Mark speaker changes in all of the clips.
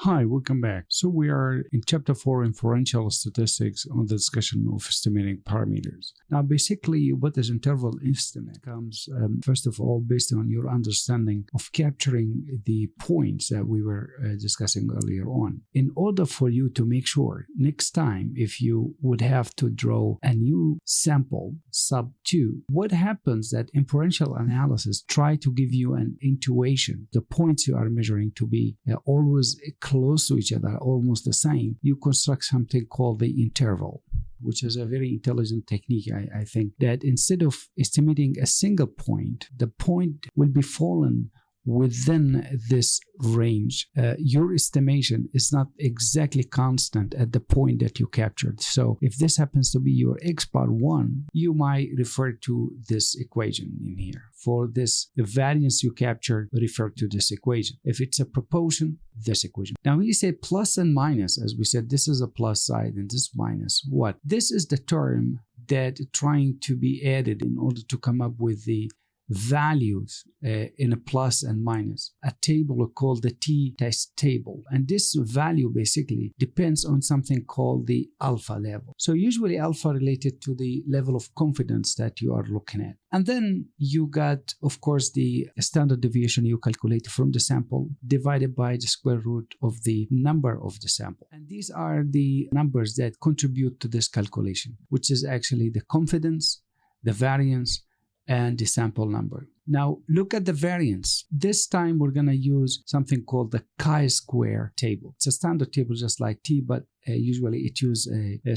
Speaker 1: Hi, welcome back. So we are in chapter 4 inferential statistics on the discussion of estimating parameters. Now basically what is interval estimate comes first of all based on your understanding of capturing the points that we were discussing earlier on. In order for you to make sure next time if you would have to draw a new sample sub 2, what happens that inferential analysis try to give you an intuition, the points you are measuring to be always close to each other, almost the same. You construct something called the interval, which is a very intelligent technique, I think, that instead of estimating a single point, the point will be fallen within this range. Your estimation is not exactly constant at the point that you captured. So if this happens to be your x bar 1, you might refer to this equation in here. For this, the variance you captured, refer to this equation. If it's a proportion, this equation. Now we say plus and minus, as we said, this is a plus side and this minus. What? This is the term that trying to be added in order to come up with the values in a plus and minus, a table called the t-test table, and this value basically depends on something called the alpha level. So usually alpha related to the level of confidence that you are looking at, and then you got of course the standard deviation you calculate from the sample divided by the square root of the number of the sample, and these are the numbers that contribute to this calculation, which is actually the confidence, the variance, and the sample number. Now look at the variance. This time we're going to use something called the chi-square table. It's a standard table just like t, but usually it uses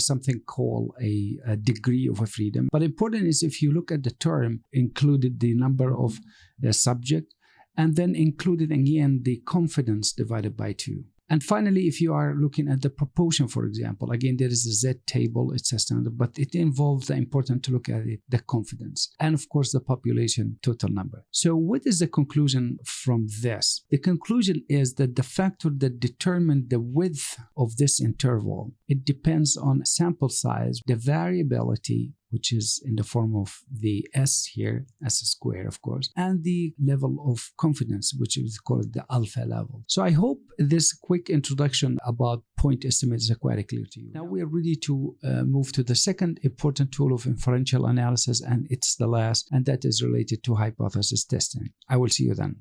Speaker 1: something called a degree of a freedom. But important is if you look at the term, included the number of the subject, and then included again the confidence divided by 2. And finally, if you are looking at the proportion, for example, again, there is a Z table, it's a standard, but it involves the important to look at it, the confidence, and of course, the population total number. So what is the conclusion from this? The conclusion is that the factor that determines the width of this interval, it depends on sample size, the variability, which is in the form of the S here, S square, of course, and the level of confidence, which is called the alpha level. So I hope this quick introduction about point estimate is quite clear to you. Now we are ready to move to the second important tool of inferential analysis, and it's the last, and that is related to hypothesis testing. I will see you then.